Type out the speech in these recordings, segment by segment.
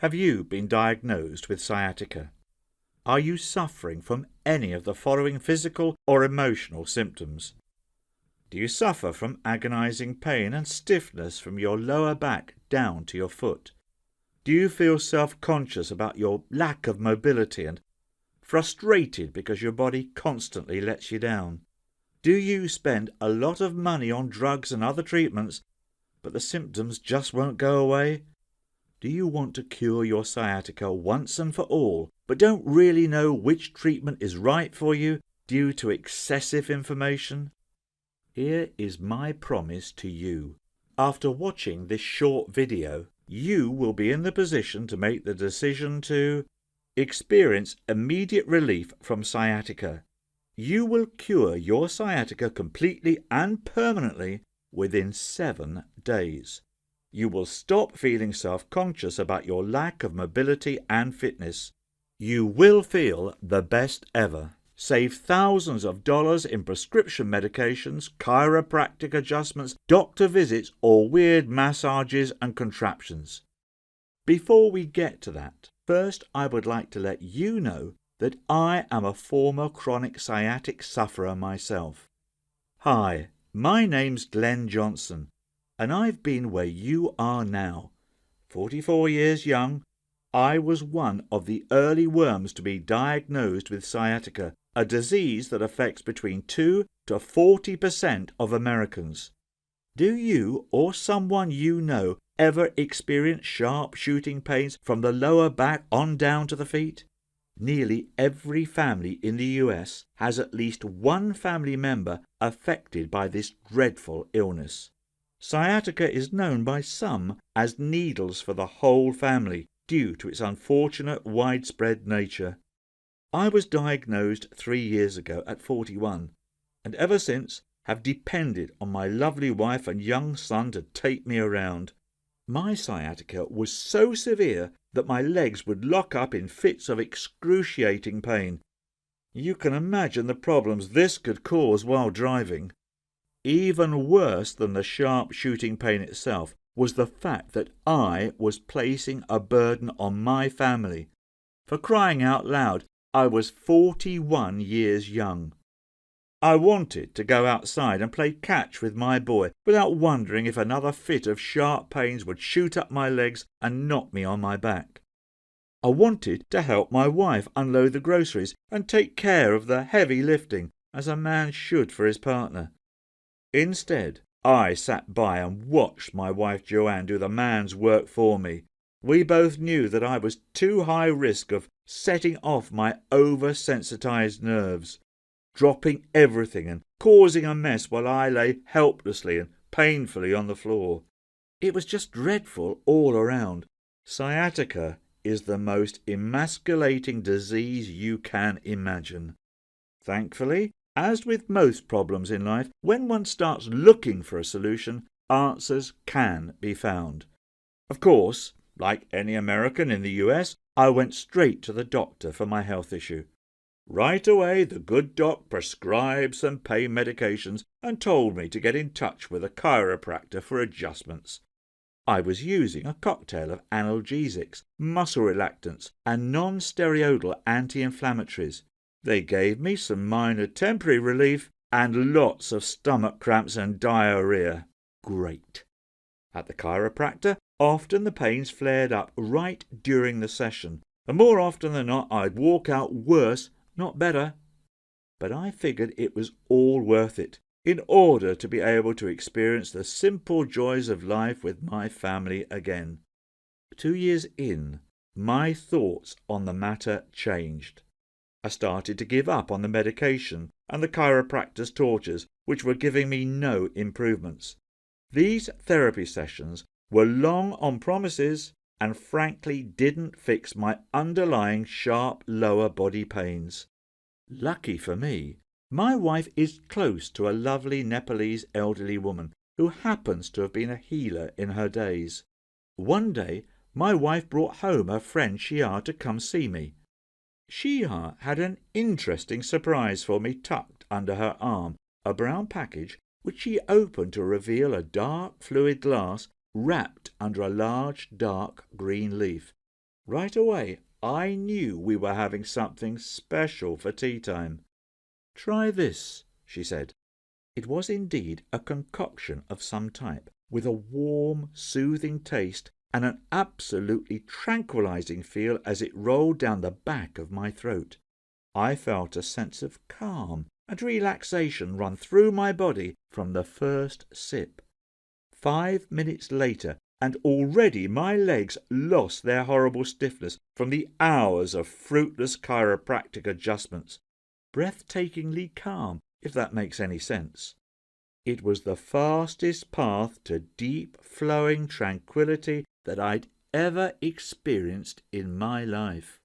Have you been diagnosed with sciatica? Are you suffering from any of the following physical or emotional symptoms? Do you suffer from agonizing pain and stiffness from your lower back down to your foot? Do you feel self-conscious about your lack of mobility and frustrated because your body constantly lets you down? Do you spend a lot of money on drugs and other treatments, but the symptoms just won't go away? Do you want to cure your sciatica once and for all, but don't really know which treatment is right for you due to excessive information? Here is my promise to you. After watching this short video, you will be in the position to make the decision to experience immediate relief from sciatica. You will cure your sciatica completely and permanently within 7 days. You will stop feeling self-conscious about your lack of mobility and fitness. You will feel the best ever. Save thousands of dollars in prescription medications, chiropractic adjustments, doctor visits, or weird massages and contraptions. Before we get to that, first I would like to let you know that I am a former chronic sciatic sufferer myself. Hi, my name's Glenn Johnson, and I've been where you are now. 44 years young, I was one of the early worms to be diagnosed with sciatica, a disease that affects between 2 to 40% of Americans. Do you or someone you know ever experience sharp shooting pains from the lower back on down to the feet? Nearly every family in the US has at least one family member affected by this dreadful illness. Sciatica is known by some as needles for the whole family due to its unfortunate widespread nature. I was diagnosed 3 years ago at 41, and ever since have depended on my lovely wife and young son to take me around. My sciatica was so severe that my legs would lock up in fits of excruciating pain. You can imagine the problems this could cause while driving. Even worse than the sharp shooting pain itself was the fact that I was placing a burden on my family. For crying out loud, I was 41 years young. I wanted to go outside and play catch with my boy without wondering if another fit of sharp pains would shoot up my legs and knock me on my back. I wanted to help my wife unload the groceries and take care of the heavy lifting, as a man should for his partner. Instead, I sat by and watched my wife Joanne do the man's work for me. We both knew that I was too high risk of setting off my oversensitized nerves, dropping everything and causing a mess while I lay helplessly and painfully on the floor. It was just dreadful all around. Sciatica is the most emasculating disease you can imagine. Thankfully, as with most problems in life, when one starts looking for a solution, answers can be found. Of course, like any American in the US, I went straight to the doctor for my health issue. Right away, the good doc prescribed some pain medications and told me to get in touch with a chiropractor for adjustments. I was using a cocktail of analgesics, muscle relaxants, and non-steroidal anti-inflammatories. They gave me some minor temporary relief and lots of stomach cramps and diarrhea. Great. At the chiropractor, often the pains flared up right during the session, and more often than not I'd walk out worse, not better. But I figured it was all worth it in order to be able to experience the simple joys of life with my family again. 2 years in, my thoughts on the matter changed. I started to give up on the medication and the chiropractor's tortures, which were giving me no improvements. These therapy sessions were long on promises and frankly didn't fix my underlying sharp lower body pains. Lucky for me, my wife is close to a lovely Nepalese elderly woman who happens to have been a healer in her days. One day, my wife brought home her friend Shia to come see me. Shia had an interesting surprise for me tucked under her arm, a brown package which she opened to reveal a dark fluid glass wrapped under a large dark green leaf. Right away, I knew we were having something special for tea time. "Try this," she said. It was indeed a concoction of some type, with a warm, soothing taste and an absolutely tranquilizing feel as it rolled down the back of my throat. I felt a sense of calm and relaxation run through my body from the first sip. 5 minutes later, and already my legs lost their horrible stiffness from the hours of fruitless chiropractic adjustments. Breathtakingly calm, if that makes any sense. It was the fastest path to deep flowing tranquillity that I'd ever experienced in my life.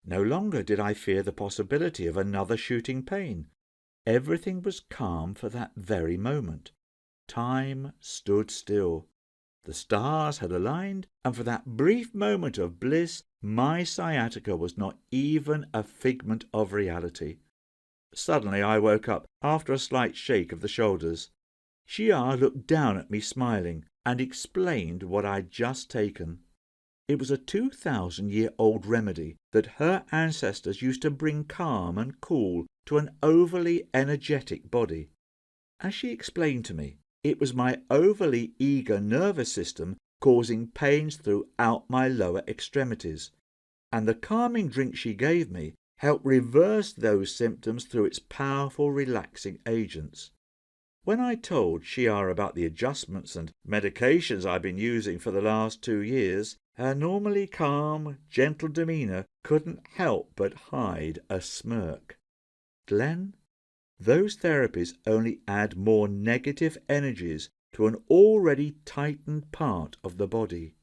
No longer did I fear the possibility of another shooting pain. Everything was calm for that very moment. Time stood still. The stars had aligned, and for that brief moment of bliss, my sciatica was not even a figment of reality. Suddenly I woke up after a slight shake of the shoulders. Xia looked down at me smiling and explained what I'd just taken. It was a 2,000-year-old remedy that her ancestors used to bring calm and cool to an overly energetic body. As she explained to me, it was my overly eager nervous system causing pains throughout my lower extremities, and the calming drink she gave me helped reverse those symptoms through its powerful relaxing agents. When I told Xia about the adjustments and medications I'd been using for the last 2 years, her normally calm, gentle demeanour couldn't help but hide a smirk. "Glenn, those therapies only add more negative energies to an already tightened part of the body."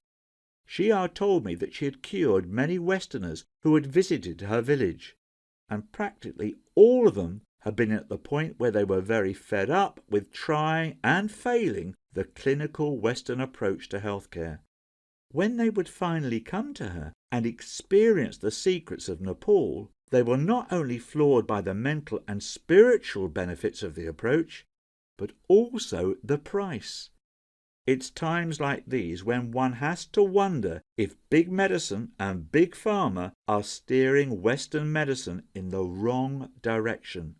Xia told me that she had cured many Westerners who had visited her village, and practically all of them had been at the point where they were very fed up with trying and failing the clinical Western approach to healthcare. When they would finally come to her and experience the secrets of Nepal, they were not only floored by the mental and spiritual benefits of the approach, but also the price. It's times like these when one has to wonder if big medicine and big pharma are steering Western medicine in the wrong direction.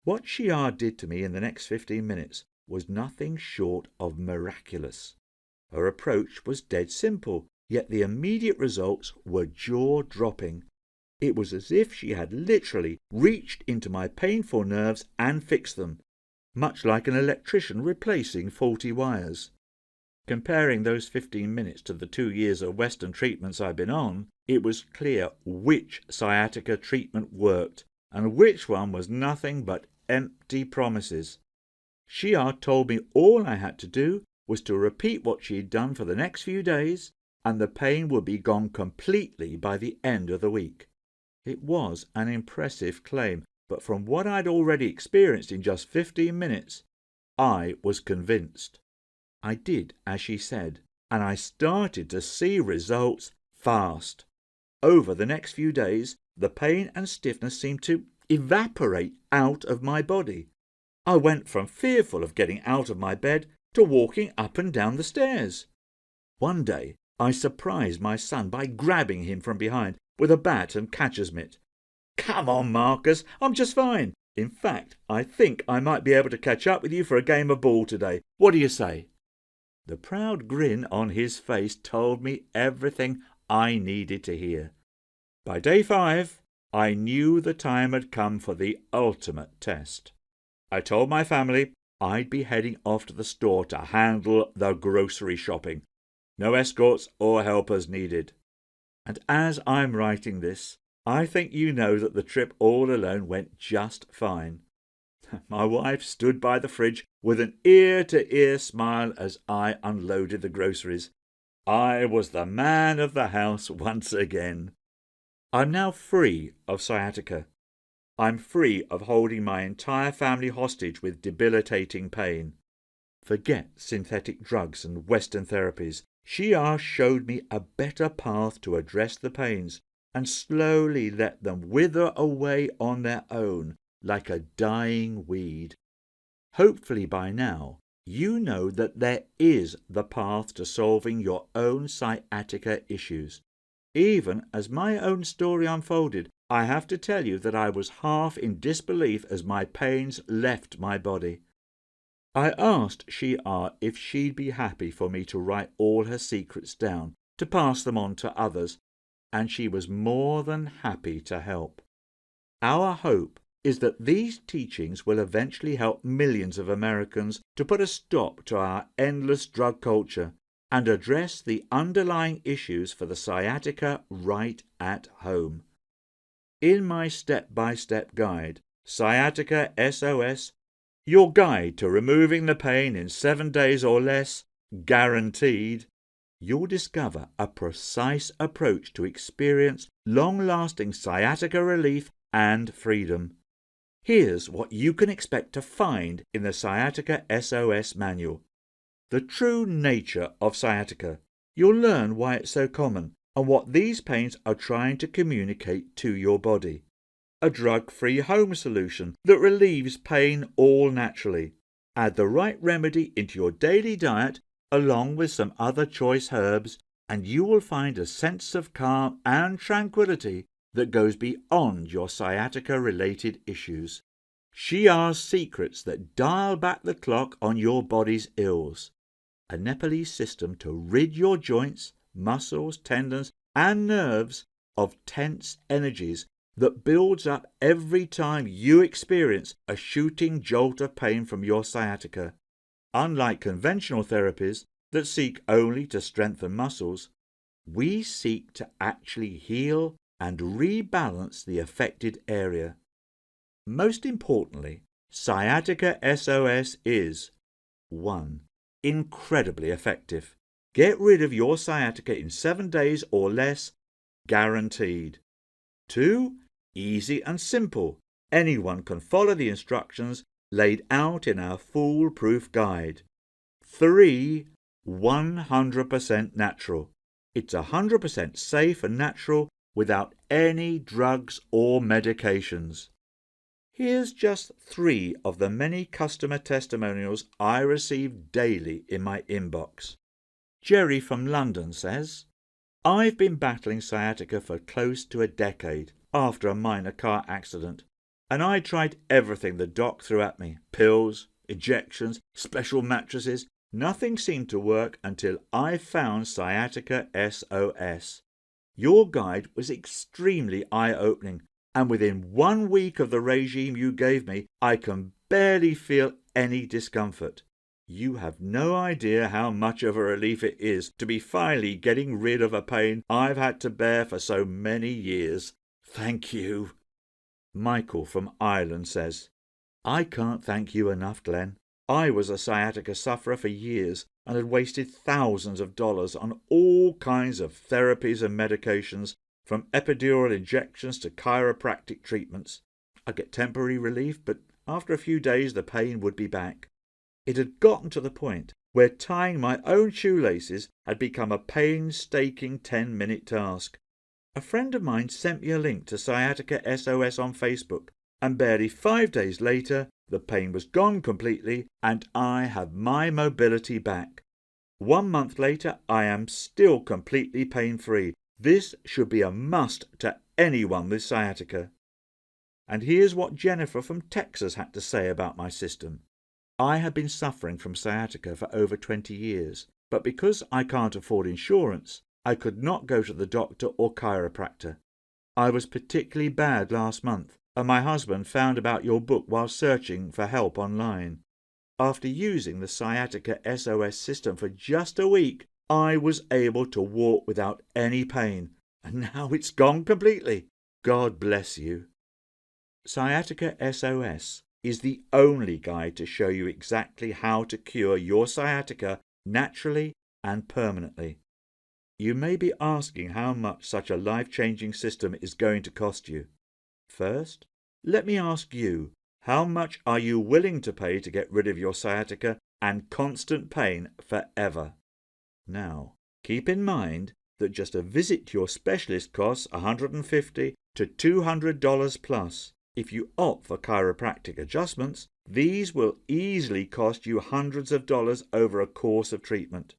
What Xia did to me in the next 15 minutes was nothing short of miraculous. Her approach was dead simple, yet the immediate results were jaw-dropping. It was as if she had literally reached into my painful nerves and fixed them, much like an electrician replacing faulty wires. Comparing those 15 minutes to the 2 years of Western treatments I'd been on, it was clear which sciatica treatment worked and which one was nothing but empty promises. Xia told me all I had to do was to repeat what she'd done for the next few days, and the pain would be gone completely by the end of the week. It was an impressive claim, but from what I'd already experienced in just 15 minutes, I was convinced. I did as she said, and I started to see results fast. Over the next few days, the pain and stiffness seemed to evaporate out of my body. I went from fearful of getting out of my bed to walking up and down the stairs. One day I surprised my son by grabbing him from behind with a bat and catcher's mitt. "Come on, Marcus, I'm just fine. In fact, I think I might be able to catch up with you for a game of ball today. What do you say?" The proud grin on his face told me everything I needed to hear. By day 5, I knew the time had come for the ultimate test. I told my family I'd be heading off to the store to handle the grocery shopping. No escorts or helpers needed. And as I'm writing this, I think you know that the trip all alone went just fine. My wife stood by the fridge with an ear-to-ear smile as I unloaded the groceries. I was the man of the house once again. I'm now free of sciatica. I'm free of holding my entire family hostage with debilitating pain. Forget synthetic drugs and Western therapies. Xia showed me a better path to address the pains and slowly let them wither away on their own like a dying weed. Hopefully by now you know that there is the path to solving your own sciatica issues. Even as my own story unfolded, I have to tell you that I was half in disbelief as my pains left my body. I asked Shia if she'd be happy for me to write all her secrets down, to pass them on to others, and she was more than happy to help. Our hope is that these teachings will eventually help millions of Americans to put a stop to our endless drug culture and address the underlying issues for the sciatica right at home. In my step-by-step guide, Sciatica SOS, your guide to removing the pain in 7 days or less, guaranteed, you'll discover a precise approach to experience long-lasting sciatica relief and freedom. Here's what you can expect to find in the Sciatica SOS manual. The true nature of sciatica. You'll learn why it's so common and what these pains are trying to communicate to your body. A drug-free home solution that relieves pain all naturally. Add the right remedy into your daily diet along with some other choice herbs, and you will find a sense of calm and tranquility that goes beyond your sciatica-related issues. Shia's secrets that dial back the clock on your body's ills. A Nepalese system to rid your joints, muscles, tendons, and nerves of tense energies that builds up every time you experience a shooting jolt of pain from your sciatica. Unlike conventional therapies that seek only to strengthen muscles, we seek to actually heal and rebalance the affected area. Most importantly, Sciatica SOS is 1. Incredibly effective. Get rid of your sciatica in 7 days or less, guaranteed. 2. Easy and simple. Anyone can follow the instructions laid out in our foolproof guide. 3. 100% natural. It's 100% safe and natural without any drugs or medications. Here's just 3 of the many customer testimonials I receive daily in my inbox. Jerry from London says, I've been battling sciatica for close to a decade after a minor car accident, and I tried everything the doc threw at me. Pills, injections, special mattresses. Nothing seemed to work until I found Sciatica SOS. Your guide was extremely eye-opening, and within 1 week of the regime you gave me, I can barely feel any discomfort. You have no idea how much of a relief it is to be finally getting rid of a pain I've had to bear for so many years. Thank you. Michael from Ireland says, I can't thank you enough, Glenn. I was a sciatica sufferer for years and had wasted thousands of dollars on all kinds of therapies and medications, from epidural injections to chiropractic treatments. I'd get temporary relief, but after a few days the pain would be back. It had gotten to the point where tying my own shoelaces had become a painstaking 10-minute task. A friend of mine sent me a link to Sciatica SOS on Facebook, and barely 5 days later the pain was gone completely and I have my mobility back. 1 month later I am still completely pain-free. This should be a must to anyone with sciatica. And here's what Jennifer from Texas had to say about my system. I had been suffering from sciatica for over 20 years, but because I can't afford insurance, I could not go to the doctor or chiropractor. I was particularly bad last month, and my husband found about your book while searching for help online. After using the Sciatica SOS system for just a week, I was able to walk without any pain, and now it's gone completely. God bless you. Sciatica SOS is the only guide to show you exactly how to cure your sciatica naturally and permanently. You may be asking how much such a life-changing system is going to cost you. First, let me ask you, how much are you willing to pay to get rid of your sciatica and constant pain forever? Now, keep in mind that just a visit to your specialist costs $150 to $200 plus. If you opt for chiropractic adjustments, these will easily cost you hundreds of dollars over a course of treatment.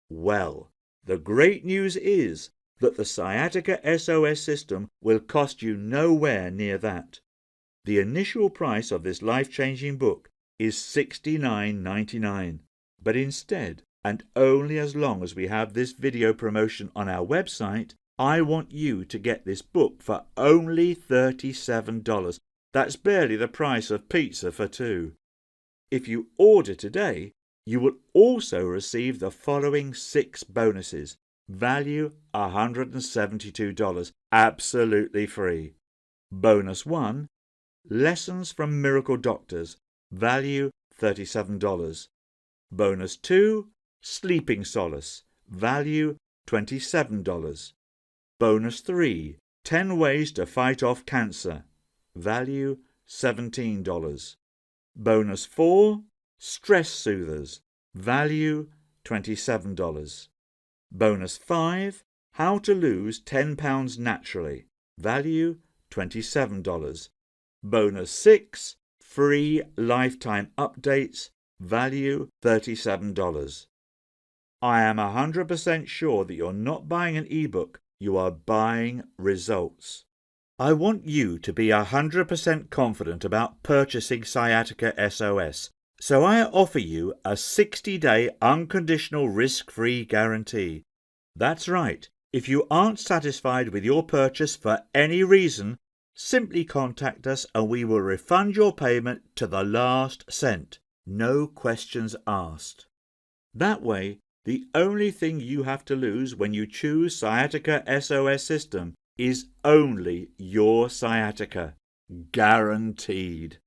Well, the great news is that the Sciatica SOS system will cost you nowhere near that. The initial price of this life-changing book is $69.99, but instead, and only as long as we have this video promotion on our website, I want you to get this book for only $37. That's barely the price of pizza for two. If you order today, you will also receive the following 6 bonuses, value $172, absolutely free. Bonus 1, Lessons from Miracle Doctors, value $37. Bonus 2, Sleeping Solace, value $27. Bonus 3, 10 Ways to Fight Off Cancer, value $17. Bonus 4, Stress Soothers, value $27. Bonus 5, How to Lose 10 Pounds Naturally, value $27. Bonus 6, Free Lifetime Updates, value $37. I am 100% sure that you're not buying an ebook, you are buying results. I want you to be 100% confident about purchasing Sciatica SOS, so I offer you a 60-day unconditional risk-free guarantee. That's right, if you aren't satisfied with your purchase for any reason, simply contact us and we will refund your payment to the last cent. No questions asked. That way, the only thing you have to lose when you choose Sciatica SOS system is only your sciatica. Guaranteed.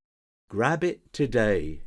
Grab it today.